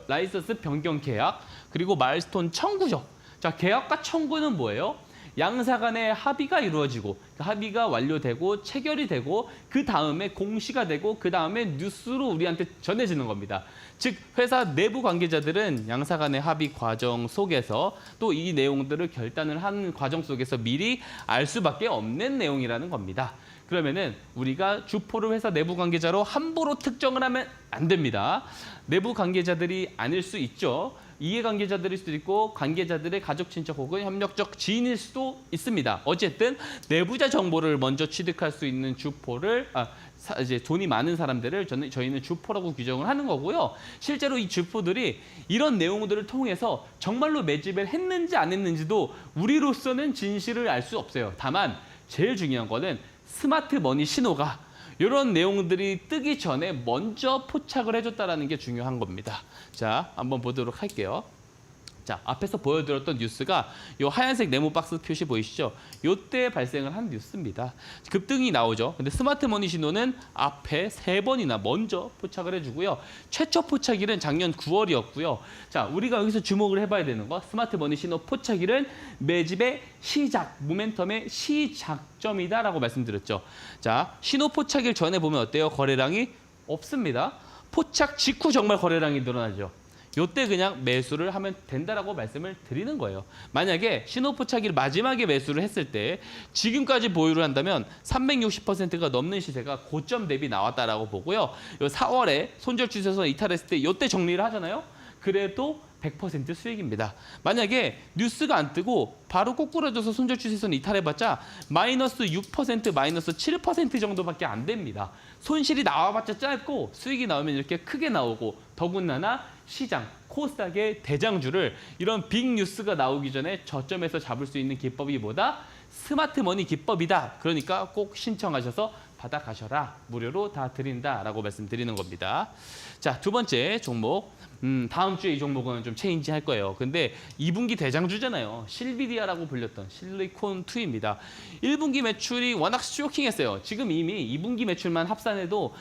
라이선스 변경 계약, 그리고 마일스톤 청구죠. 자, 계약과 청구는 뭐예요? 양사 간의 합의가 이루어지고 그 합의가 완료되고 체결이 되고 그 다음에 공시가 되고 그 다음에 뉴스로 우리한테 전해지는 겁니다. 즉 회사 내부 관계자들은 양사 간의 합의 과정 속에서 또 이 내용들을 결단을 하는 과정 속에서 미리 알 수밖에 없는 내용이라는 겁니다. 그러면은 우리가 주포를 회사 내부 관계자로 함부로 특정을 하면 안 됩니다. 내부 관계자들이 아닐 수 있죠. 이해관계자들일 수도 있고 관계자들의 가족, 친척 혹은 협력적 지인일 수도 있습니다. 어쨌든 내부자 정보를 먼저 취득할 수 있는 주포를 이제 돈이 많은 사람들을 저희는 주포라고 규정을 하는 거고요. 실제로 이 주포들이 이런 내용들을 통해서 정말로 매집을 했는지 안 했는지도 우리로서는 진실을 알 수 없어요. 다만 제일 중요한 거는 스마트 머니 신호가 이런 내용들이 뜨기 전에 먼저 포착을 해줬다는 게 중요한 겁니다. 자, 한번 보도록 할게요. 자, 앞에서 보여드렸던 뉴스가 이 하얀색 네모 박스 표시 보이시죠? 이때 발생을 한 뉴스입니다. 급등이 나오죠. 근데 스마트 머니 신호는 앞에 3번이나 먼저 포착을 해주고요. 최초 포착일은 작년 9월이었고요. 자, 우리가 여기서 주목을 해봐야 되는 거, 스마트 머니 신호 포착일은 매집의 시작, 모멘텀의 시작점이다라고 말씀드렸죠. 자, 신호 포착일 전에 보면 어때요? 거래량이 없습니다. 포착 직후 정말 거래량이 늘어나죠. 요때 그냥 매수를 하면 된다라고 말씀을 드리는 거예요. 만약에 신호 포착일 마지막에 매수를 했을 때 지금까지 보유를 한다면 360%가 넘는 시세가 고점 대비 나왔다라고 보고요. 요 4월에 손절 추세선 이탈했을 때 요때 정리를 하잖아요. 그래도 100% 수익입니다. 만약에 뉴스가 안 뜨고 바로 꼬꾸라져서 손절 추세선 이탈해봤자 마이너스 6%, 마이너스 7% 정도밖에 안 됩니다. 손실이 나와봤자 짧고 수익이 나오면 이렇게 크게 나오고 더군다나 시장, 코스닥의 대장주를 이런 빅 뉴스가 나오기 전에 저점에서 잡을 수 있는 기법이 뭐다? 스마트 머니 기법이다. 그러니까 꼭 신청하셔서 받아가셔라. 무료로 다 드린다라고 말씀드리는 겁니다. 자, 두 번째 종목. 다음 주에 이 종목은 좀 체인지 할 거예요. 근데 2분기 대장주잖아요. 실비디아라고 불렸던 실리콘2입니다. 1분기 매출이 워낙 쇼킹했어요. 지금 이미 2분기 매출만 합산해도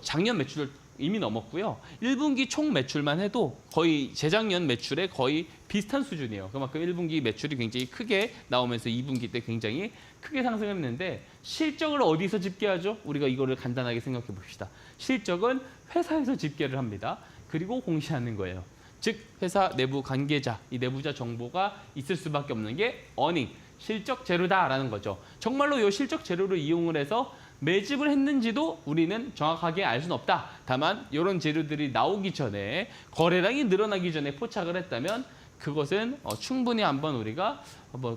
작년 매출을 이미 넘었고요. 1분기 총 매출만 해도 거의 재작년 매출에 거의 비슷한 수준이에요. 그만큼 1분기 매출이 굉장히 크게 나오면서 2분기 때 굉장히 크게 상승했는데 실적을 어디서 집계하죠? 우리가 이거를 간단하게 생각해 봅시다. 실적은 회사에서 집계를 합니다. 그리고 공시하는 거예요. 즉 회사 내부 관계자, 이 내부자 정보가 있을 수밖에 없는 게 어닝, 실적 재료다라는 거죠. 정말로 이 실적 재료를 이용을 해서 매집을 했는지도 우리는 정확하게 알 수는 없다. 다만 이런 재료들이 나오기 전에 거래량이 늘어나기 전에 포착을 했다면 그것은 충분히 한번 우리가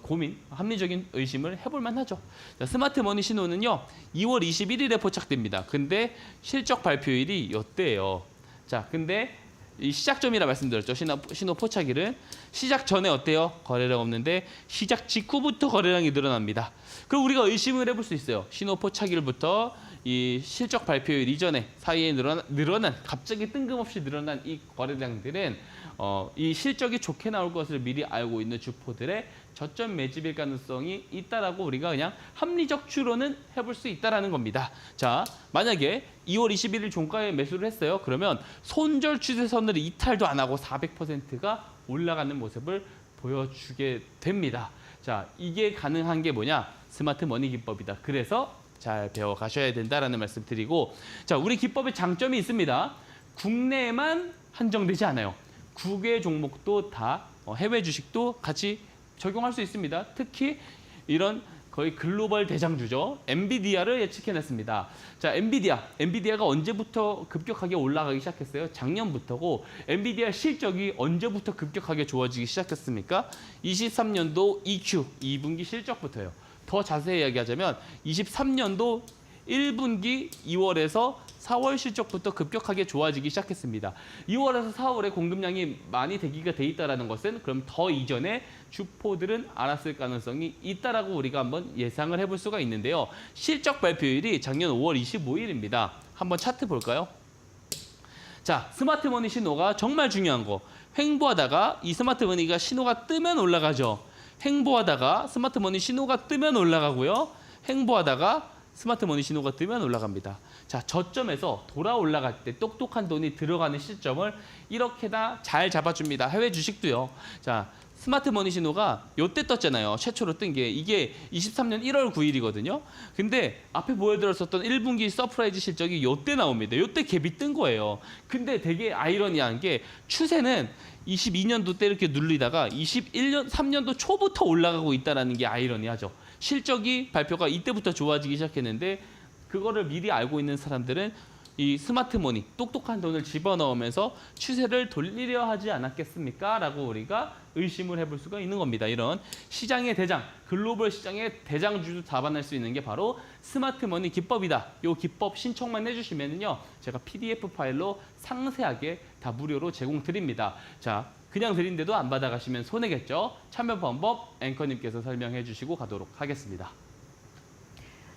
고민, 합리적인 의심을 해볼 만하죠. 자, 스마트 머니 신호는요. 2월 21일에 포착됩니다. 근데 실적 발표일이 이때예요. 자, 근데 이 시작점이라 말씀드렸죠. 신호 포착일은 시작 전에 어때요? 거래량 없는데 시작 직후부터 거래량이 늘어납니다. 그럼 우리가 의심을 해볼 수 있어요. 신호 포착일부터 이 실적 발표일 이전에 사이에 늘어난 갑자기 뜬금없이 늘어난 이 거래량들은 이 실적이 좋게 나올 것을 미리 알고 있는 주포들의 저점 매집일 가능성이 있다라고 우리가 그냥 합리적 추론은 해볼 수 있다라는 겁니다. 자, 만약에 2월 21일 종가에 매수를 했어요. 그러면 손절 추세선을 이탈도 안 하고 400%가 올라가는 모습을 보여주게 됩니다. 자, 이게 가능한 게 뭐냐? 스마트 머니 기법이다. 그래서 잘 배워 가셔야 된다라는 말씀 드리고, 자, 우리 기법의 장점이 있습니다. 국내에만 한정되지 않아요. 국외 종목도 다 해외 주식도 같이 적용할 수 있습니다. 특히 이런 거의 글로벌 대장주죠. 엔비디아를 예측해냈습니다. 자, 엔비디아가 언제부터 급격하게 올라가기 시작했어요? 작년부터고 엔비디아 실적이 언제부터 급격하게 좋아지기 시작했습니까? 23년도 EQ, 2분기 실적부터요. 더 자세히 이야기하자면 23년도 1분기 2월에서 4월 실적부터 급격하게 좋아지기 시작했습니다. 2월에서 4월에 공급량이 많이 대기가 돼 있다는 것은 그럼 더 이전에 주포들은 알았을 가능성이 있다라고 우리가 한번 예상을 해볼 수가 있는데요. 실적 발표일이 작년 5월 25일입니다. 한번 차트 볼까요? 자, 스마트머니 신호가 정말 중요한 거. 횡보하다가 이 스마트머니가 신호가 뜨면 올라가죠. 횡보하다가 스마트머니 신호가 뜨면 올라가고요. 횡보하다가 스마트머니 신호가 뜨면 올라갑니다. 자, 저점에서 돌아 올라갈 때 똑똑한 돈이 들어가는 시점을 이렇게나 잘 잡아줍니다. 해외 주식도요. 자, 스마트머니 신호가 요때 떴잖아요. 최초로 뜬 게 이게 23년 1월 9일이거든요. 근데 앞에 보여드렸었던 1분기 서프라이즈 실적이 요때 나옵니다. 요때 갭이 뜬 거예요. 근데 되게 아이러니한 게 추세는 22년도 때 이렇게 눌리다가 21년 3년도 초부터 올라가고 있다는 게 아이러니하죠. 실적이 발표가 이때부터 좋아지기 시작했는데 그거를 미리 알고 있는 사람들은 이 스마트머니, 똑똑한 돈을 집어넣으면서 추세를 돌리려 하지 않았겠습니까? 라고 우리가 의심을 해볼 수가 있는 겁니다. 이런 시장의 대장, 글로벌 시장의 대장주도 잡아낼 수 있는 게 바로 스마트머니 기법이다. 이 기법 신청만 해주시면요, 제가 PDF 파일로 상세하게 다 무료로 제공드립니다. 자, 그냥 드린데도 안 받아가시면 손해겠죠? 참여 방법 앵커님께서 설명해 주시고 가도록 하겠습니다.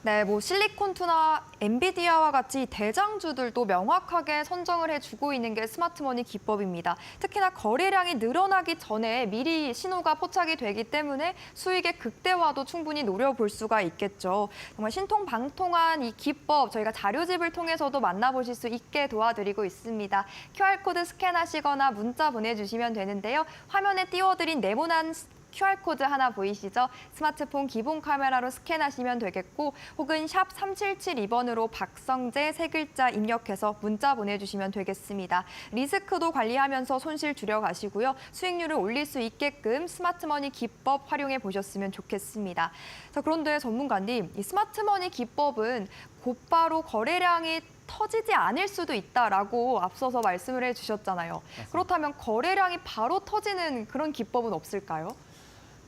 네, 뭐 실리콘투나 엔비디아와 같이 대장주들도 명확하게 선정을 해주고 있는 게 스마트머니 기법입니다. 특히나 거래량이 늘어나기 전에 미리 신호가 포착이 되기 때문에 수익의 극대화도 충분히 노려볼 수가 있겠죠. 정말 신통방통한 이 기법 저희가 자료집을 통해서도 만나보실 수 있게 도와드리고 있습니다. QR코드 스캔하시거나 문자 보내주시면 되는데요. 화면에 띄워드린 네모난 QR코드 하나 보이시죠? 스마트폰 기본 카메라로 스캔하시면 되겠고 혹은 샵 3772번으로 박성재 세 글자 입력해서 문자 보내주시면 되겠습니다. 리스크도 관리하면서 손실 줄여가시고요. 수익률을 올릴 수 있게끔 스마트머니 기법 활용해 보셨으면 좋겠습니다. 자, 그런데 전문가님, 이 스마트머니 기법은 곧바로 거래량이 터지지 않을 수도 있다라고 앞서서 말씀을 해주셨잖아요. 맞습니다. 그렇다면 거래량이 바로 터지는 그런 기법은 없을까요?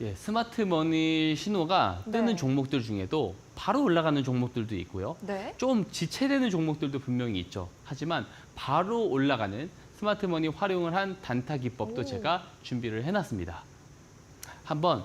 예, 스마트머니 신호가 뜨는 네. 종목들 중에도 바로 올라가는 종목들도 있고요. 네. 좀 지체되는 종목들도 분명히 있죠. 하지만 바로 올라가는 스마트머니 활용을 한 단타 기법도 오. 제가 준비를 해놨습니다. 한번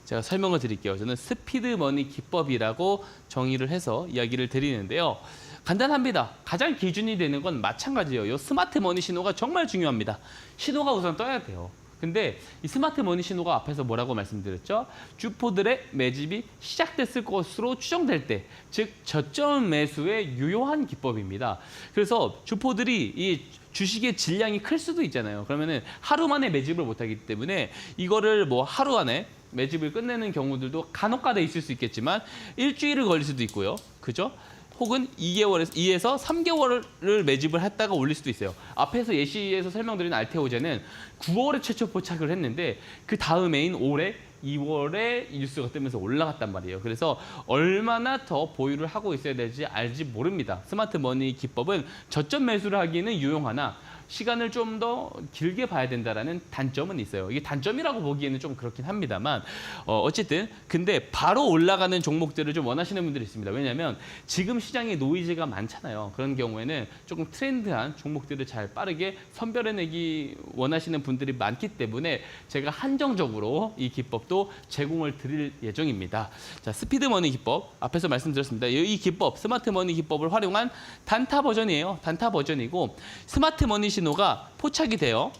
제가 설명을 드릴게요. 저는 스피드머니 기법이라고 정의를 해서 이야기를 드리는데요. 간단합니다. 가장 기준이 되는 건 마찬가지예요. 이 스마트머니 신호가 정말 중요합니다. 신호가 우선 떠야 돼요. 근데 이 스마트머니 신호가 앞에서 뭐라고 말씀드렸죠? 주포들의 매집이 시작됐을 것으로 추정될 때, 즉 저점 매수의 유효한 기법입니다. 그래서 주포들이 이 주식의 질량이 클 수도 있잖아요. 그러면은 하루 만에 매집을 못하기 때문에 이거를 뭐 하루 안에 매집을 끝내는 경우들도 간혹가다 있을 수 있겠지만 일주일을 걸릴 수도 있고요. 그죠? 혹은 2에서 3개월을 매집을 했다가 올릴 수도 있어요. 앞에서 예시에서 설명드린 알테오제는 9월에 최초 포착을 했는데 그 다음해인 올해 2월에 뉴스가 뜨면서 올라갔단 말이에요. 그래서 얼마나 더 보유를 하고 있어야 될지 알지 모릅니다. 스마트머니 기법은 저점 매수를 하기에는 유용하나 시간을 좀 더 길게 봐야 된다라는 단점은 있어요. 이게 단점이라고 보기에는 좀 그렇긴 합니다만 어쨌든 근데 바로 올라가는 종목들을 좀 원하시는 분들이 있습니다. 왜냐하면 지금 시장에 노이즈가 많잖아요. 그런 경우에는 조금 트렌드한 종목들을 잘 빠르게 선별해내기 원하시는 분들이 많기 때문에 제가 한정적으로 이 기법도 제공을 드릴 예정입니다. 자, 스피드머니 기법 앞에서 말씀드렸습니다. 이 기법 스마트머니 기법을 활용한 단타 버전이에요. 단타 버전이고 스마트머니 신호가 포착이 돼요.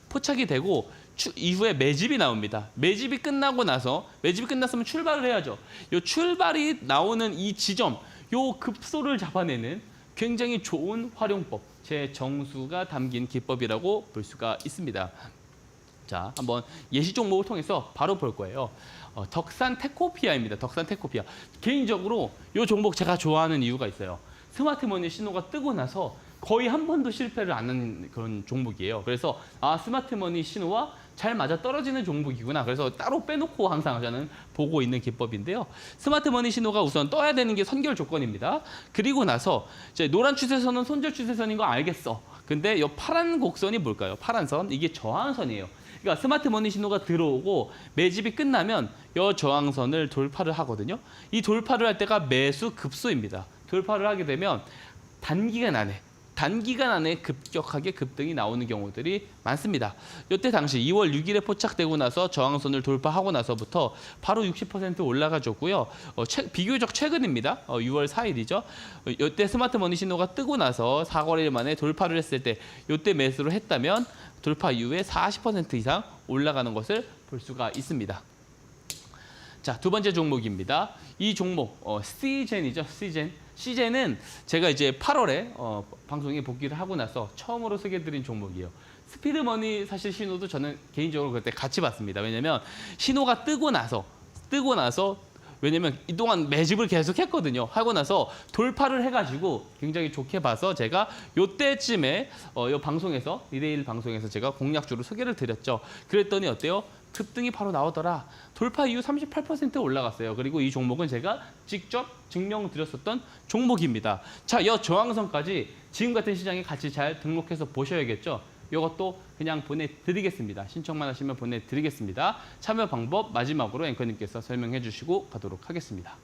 포착이 되고 이후에 매집이 나옵니다. 매집이 끝나고 나서 매집이 끝났으면 출발을 해야죠. 이 출발이 나오는 이 지점, 요 급소를 잡아내는 굉장히 좋은 활용법, 제 정수가 담긴 기법이라고 볼 수가 있습니다. 자, 한번 예시 종목을 통해서 바로 볼 거예요. 덕산 테코피아입니다. 덕산 테코피아. 개인적으로 이 종목 제가 좋아하는 이유가 있어요. 스마트머니 신호가 뜨고 나서 거의 한 번도 실패를 안 한 그런 종목이에요. 그래서 스마트머니 신호와 잘 맞아 떨어지는 종목이구나. 그래서 따로 빼놓고 항상 저는 보고 있는 기법인데요. 스마트머니 신호가 우선 떠야 되는 게 선결 조건입니다. 그리고 나서 이제 노란 추세선은 손절 추세선인 거 알겠어. 근데 이 파란 곡선이 뭘까요? 파란 선, 이게 저항선이에요. 그러니까 스마트머니 신호가 들어오고 매집이 끝나면 이 저항선을 돌파를 하거든요. 이 돌파를 할 때가 매수 급소입니다. 돌파를 하게 되면 단기간 안에 급격하게 급등이 나오는 경우들이 많습니다. 이때 당시 2월 6일에 포착되고 나서 저항선을 돌파하고 나서부터 바로 60% 올라가줬고요. 비교적 최근입니다. 6월 4일이죠. 이때 스마트머니 신호가 뜨고 나서 4거래일 만에 돌파를 했을 때 이때 매수를 했다면 돌파 이후에 40% 이상 올라가는 것을 볼 수가 있습니다. 자, 두 번째 종목입니다. 이 종목 C젠이죠. C젠은 제가 이제 8월에 방송에 복귀를 하고 나서 처음으로 소개해드린 종목이에요. 스피드머니 사실 신호도 저는 개인적으로 그때 같이 봤습니다. 왜냐면 신호가 뜨고 나서 왜냐면 이동안 매집을 계속 했거든요. 하고 나서 돌파를 해가지고 굉장히 좋게 봐서 제가 요때쯤에 요 방송에서 리데일 방송에서 제가 공략주를 소개를 드렸죠. 그랬더니 어때요? 급등이 바로 나오더라. 돌파 이후 38% 올라갔어요. 그리고 이 종목은 제가 직접 증명드렸었던 종목입니다. 자, 이 저항선까지 지금 같은 시장에 같이 잘 등록해서 보셔야겠죠. 이것도 그냥 보내드리겠습니다. 신청만 하시면 보내드리겠습니다. 참여 방법 마지막으로 앵커님께서 설명해 주시고 가도록 하겠습니다.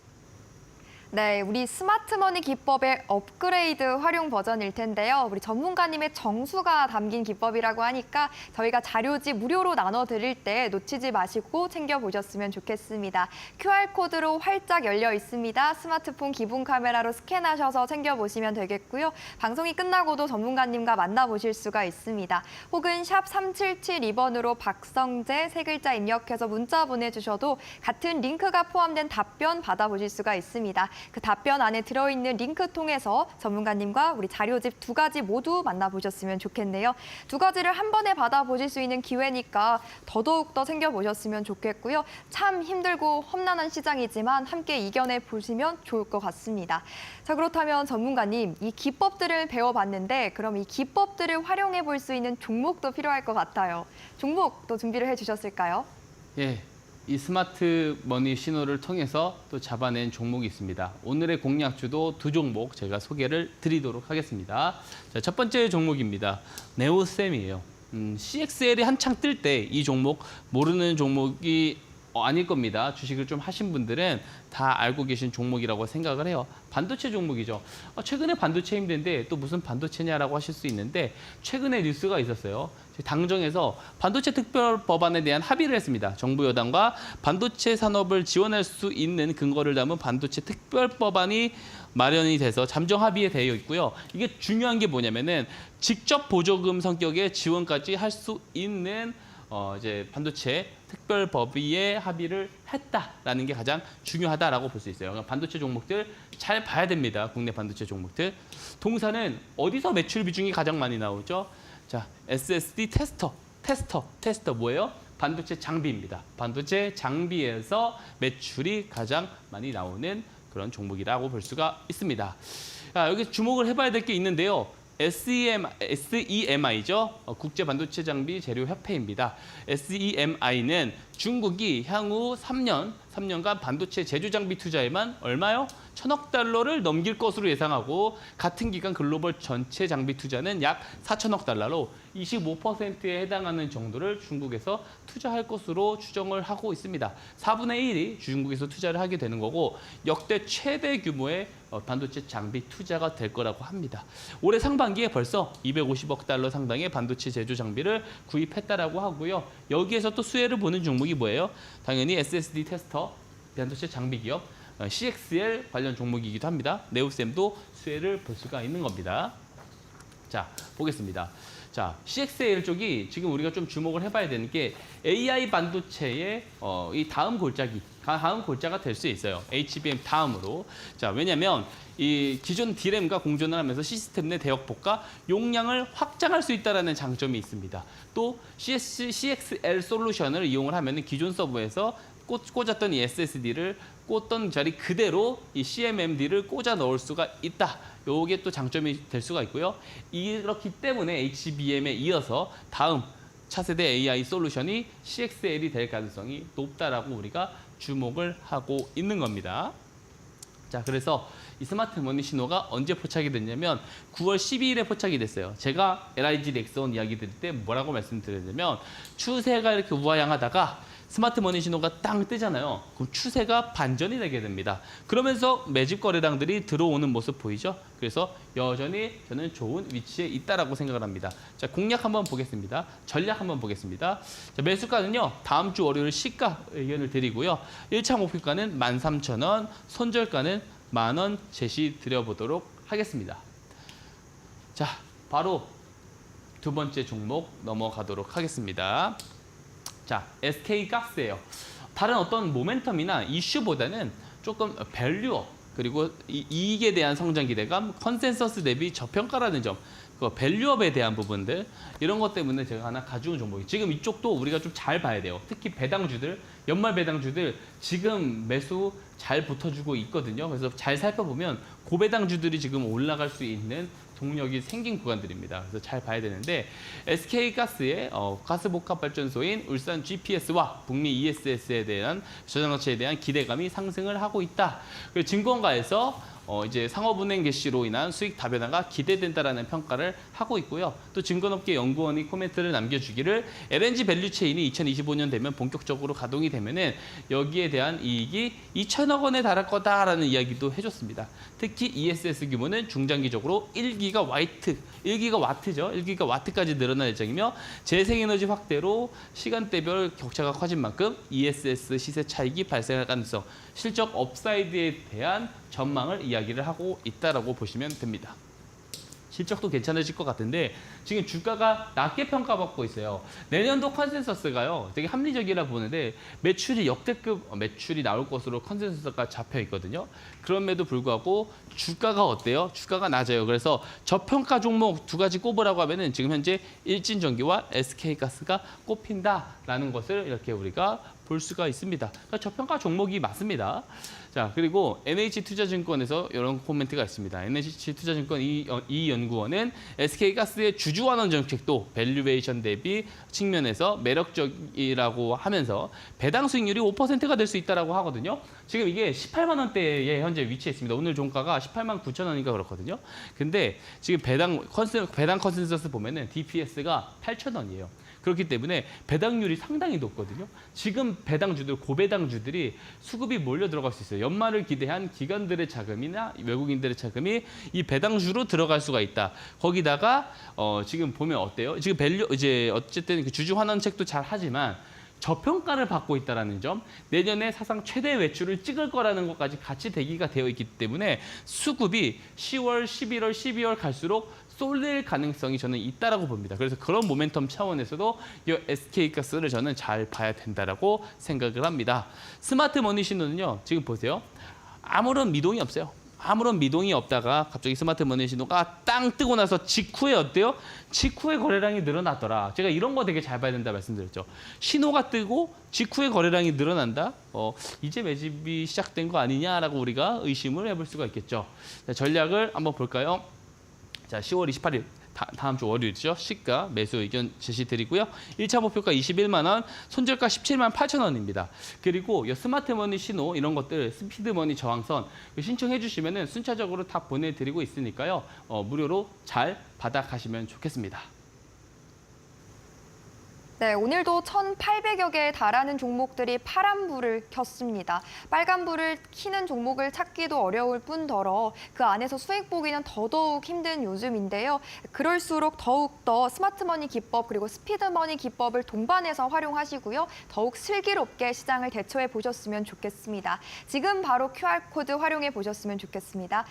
네, 우리 스마트머니 기법의 업그레이드 활용 버전일 텐데요. 우리 전문가님의 정수가 담긴 기법이라고 하니까 저희가 자료지 무료로 나눠드릴 때 놓치지 마시고 챙겨보셨으면 좋겠습니다. QR코드로 활짝 열려 있습니다. 스마트폰 기본 카메라로 스캔하셔서 챙겨보시면 되겠고요. 방송이 끝나고도 전문가님과 만나보실 수가 있습니다. 혹은 샵 3772번으로 박성재 세 글자 입력해서 문자 보내주셔도 같은 링크가 포함된 답변 받아보실 수가 있습니다. 그 답변 안에 들어있는 링크 통해서 전문가님과 우리 자료집 두 가지 모두 만나보셨으면 좋겠네요. 두 가지를 한 번에 받아보실 수 있는 기회니까 더더욱 챙겨보셨으면 좋겠고요. 참 힘들고 험난한 시장이지만 함께 이겨내 보시면 좋을 것 같습니다. 자, 그렇다면 전문가님, 이 기법들을 배워봤는데 그럼 이 기법들을 활용해 볼 수 있는 종목도 필요할 것 같아요. 종목도 준비를 해주셨을까요? 예. 이 스마트 머니 신호를 통해서 또 잡아낸 종목이 있습니다. 오늘의 공략주도 두 종목 제가 소개를 드리도록 하겠습니다. 자, 첫 번째 종목입니다. 네오셈이에요. CXL이 한창 뜰 때 이 종목 모르는 종목이 아닐 겁니다. 주식을 좀 하신 분들은 다 알고 계신 종목이라고 생각을 해요. 반도체 종목이죠. 최근에 반도체 힘든데 또 무슨 반도체냐라고 하실 수 있는데 최근에 뉴스가 있었어요. 당정에서 반도체 특별 법안에 대한 합의를 했습니다. 정부 여당과 반도체 산업을 지원할 수 있는 근거를 담은 반도체 특별 법안이 마련이 돼서 잠정 합의에 되어 있고요. 이게 중요한 게 뭐냐면은 직접 보조금 성격의 지원까지 할 수 있는 이제 반도체 특별 법위에 합의를 했다라는 게 가장 중요하다라고 볼 수 있어요. 그러니까 반도체 종목들 잘 봐야 됩니다. 국내 반도체 종목들. 동사는 어디서 매출 비중이 가장 많이 나오죠? 자, SSD 테스터 뭐예요? 반도체 장비입니다. 반도체 장비에서 매출이 가장 많이 나오는 그런 종목이라고 볼 수가 있습니다. 여기 주목을 해봐야 될 게 있는데요. SEMI죠. 국제 반도체 장비 재료 협회입니다. SEMI는 중국이 향후 3년간 반도체 제조 장비 투자에만 얼마요? 1,000억 달러를 넘길 것으로 예상하고 같은 기간 글로벌 전체 장비 투자는 약 4천억 달러로 25%에 해당하는 정도를 중국에서 투자할 것으로 추정을 하고 있습니다. 4분의 1이 중국에서 투자를 하게 되는 거고 역대 최대 규모의 반도체 장비 투자가 될 거라고 합니다. 올해 상반기에 벌써 250억 달러 상당의 반도체 제조 장비를 구입했다라고 하고요. 여기에서 또 수혜를 보는 종목이 뭐예요? 당연히 SSD 테스터, 반도체 장비 기업, CXL 관련 종목이기도 합니다. 네오셈도 수혜를 볼 수가 있는 겁니다. 자, 보겠습니다. 자, CXL 쪽이 지금 우리가 좀 주목을 해봐야 되는 게 AI 반도체의 이 다음 골자가 될 수 있어요. HBM 다음으로. 자, 왜냐하면 이 기존 D램과 공존을 하면서 시스템 내 대역폭과 용량을 확장할 수 있다는 장점이 있습니다. 또 CXL 솔루션을 이용을 하면 기존 서버에서 꽂았던 이 SSD를 꽂던 자리 그대로 이 CMMD를 꽂아 넣을 수가 있다. 요게 또 장점이 될 수가 있고요. 이렇기 때문에 HBM에 이어서 다음 차세대 AI 솔루션이 CXL이 될 가능성이 높다라고 우리가 주목을 하고 있는 겁니다. 자, 그래서 이 스마트 머니 신호가 언제 포착이 됐냐면 9월 12일에 포착이 됐어요. 제가 LIG 넥스원 이야기 드릴 때 뭐라고 말씀드렸냐면 추세가 이렇게 우하향하다가 스마트 머니 신호가 땅 뜨잖아요. 그럼 추세가 반전이 되게 됩니다. 그러면서 매집 거래량들이 들어오는 모습 보이죠? 그래서 여전히 저는 좋은 위치에 있다라고 생각을 합니다. 자, 공략 한번 보겠습니다. 전략 한번 보겠습니다. 자, 매수가는요. 다음 주 월요일 시가 의견을 드리고요. 1차 목표가는 13,000원, 손절가는 10,000원 제시 드려보도록 하겠습니다. 자, 바로 두 번째 종목 넘어가도록 하겠습니다. 자, SK가스예요. 다른 어떤 모멘텀이나 이슈보다는 조금 밸류업 그리고 이익에 대한 성장 기대감, 컨센서스 대비 저평가라는 점, 그 밸류업에 대한 부분들 이런 것 때문에 제가 하나 가져온 종목이 지금 이쪽도 우리가 좀 잘 봐야 돼요. 특히 배당주들, 연말 배당주들 지금 매수 잘 붙어주고 있거든요. 그래서 잘 살펴보면 고배당주들이 지금 올라갈 수 있는 동력이 생긴 구간들입니다. 그래서 잘 봐야 되는데 SK가스의 가스복합발전소인 울산 GPS와 북미 ESS에 대한 저장장치에 대한 기대감이 상승을 하고 있다. 그리고 증권가에서 이제 상업은행 개시로 인한 수익 다변화가 기대된다라는 평가를 하고 있고요. 또 증권업계 연구원이 코멘트를 남겨주기를 LNG 밸류체인이 2025년 되면 본격적으로 가동이 되면은 여기에 대한 이익이 2천억 원에 달할 거다라는 이야기도 해줬습니다. 특히 ESS 규모는 중장기적으로 1기가와트죠. 1기가와트까지 늘어날 예정이며 재생에너지 확대로 시간대별 격차가 커진 만큼 ESS 시세 차익이 발생할 가능성, 실적 업사이드에 대한 전망을 이야기를 하고 있다라고 보시면 됩니다. 실적도 괜찮아질 것 같은데 지금 주가가 낮게 평가받고 있어요. 내년도 컨센서스가요. 되게 합리적이라 보는데 매출이 역대급 매출이 나올 것으로 컨센서스가 잡혀 있거든요. 그럼에도 불구하고 주가가 어때요? 주가가 낮아요. 그래서 저평가 종목 두 가지 꼽으라고 하면은 지금 현재 일진전기와 SK가스가 꼽힌다라는 것을 이렇게 우리가 볼 수가 있습니다. 그러니까 저평가 종목이 맞습니다. 자, 그리고 NH투자증권에서 이런 코멘트가 있습니다. NH투자증권 이 연구원은 SK가스의 주주환원 정책도 밸류에이션 대비 측면에서 매력적이라고 하면서 배당 수익률이 5%가 될 수 있다고 하거든요. 지금 이게 18만 원대에 현재 위치해 있습니다. 오늘 종가가 18만 9천 원인가 그렇거든요. 근데 지금 배당 컨센서스 보면은 DPS가 8천 원이에요. 그렇기 때문에 배당률이 상당히 높거든요. 지금 배당주들, 고배당주들이 수급이 몰려 들어갈 수 있어요. 연말을 기대한 기관들의 자금이나 외국인들의 자금이 이 배당주로 들어갈 수가 있다. 거기다가 지금 보면 어때요? 지금 이제 어쨌든 그 주주 환원책도 잘 하지만 저평가를 받고 있다는 점, 내년에 사상 최대 매출을 찍을 거라는 것까지 같이 대기가 되어 있기 때문에 수급이 10월, 11월, 12월 갈수록 쏠릴 가능성이 저는 있다라고 봅니다. 그래서 그런 모멘텀 차원에서도 이 SK가스를 저는 잘 봐야 된다라고 생각을 합니다. 스마트 머니 신호는요. 지금 보세요. 아무런 미동이 없어요. 아무런 미동이 없다가 갑자기 스마트 머니 신호가 땅 뜨고 나서 직후에 어때요? 직후에 거래량이 늘어났더라. 제가 이런 거 되게 잘 봐야 된다 말씀드렸죠. 신호가 뜨고 직후에 거래량이 늘어난다. 이제 매집이 시작된 거 아니냐라고 우리가 의심을 해볼 수가 있겠죠. 자, 전략을 한번 볼까요? 자, 10월 28일 다음 주 월요일이죠. 시가 매수 의견 제시 드리고요. 1차 목표가 21만 원, 손절가 17만 8천 원입니다. 그리고 이 스마트머니 신호 이런 것들 스피드머니 저항선 신청해 주시면은 순차적으로 다 보내드리고 있으니까요. 무료로 잘 받아가시면 좋겠습니다. 네, 오늘도 1,800여 개에 달하는 종목들이 파란불을 켰습니다. 빨간불을 켜는 종목을 찾기도 어려울 뿐더러 그 안에서 수익 보기는 더더욱 힘든 요즘인데요. 그럴수록 더욱더 스마트머니 기법 그리고 스피드머니 기법을 동반해서 활용하시고요. 더욱 슬기롭게 시장을 대처해 보셨으면 좋겠습니다. 지금 바로 QR코드 활용해 보셨으면 좋겠습니다.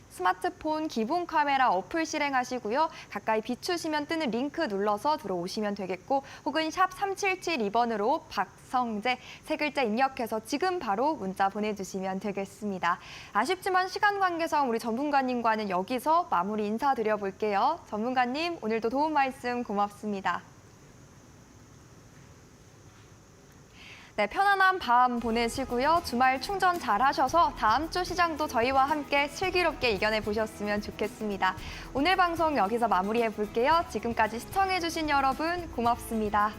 스마트폰 기본 카메라 어플 실행하시고요. 가까이 비추시면 뜨는 링크 눌러서 들어오시면 되겠고 혹은 샵 3772번으로 박성재 세 글자 입력해서 지금 바로 문자 보내주시면 되겠습니다. 아쉽지만 시간 관계상 우리 전문가님과는 여기서 마무리 인사드려볼게요. 전문가님 오늘도 도움 말씀 고맙습니다. 네, 편안한 밤 보내시고요. 주말 충전 잘 하셔서 다음 주 시장도 저희와 함께 슬기롭게 이겨내 보셨으면 좋겠습니다. 오늘 방송 여기서 마무리해 볼게요. 지금까지 시청해 주신 여러분 고맙습니다.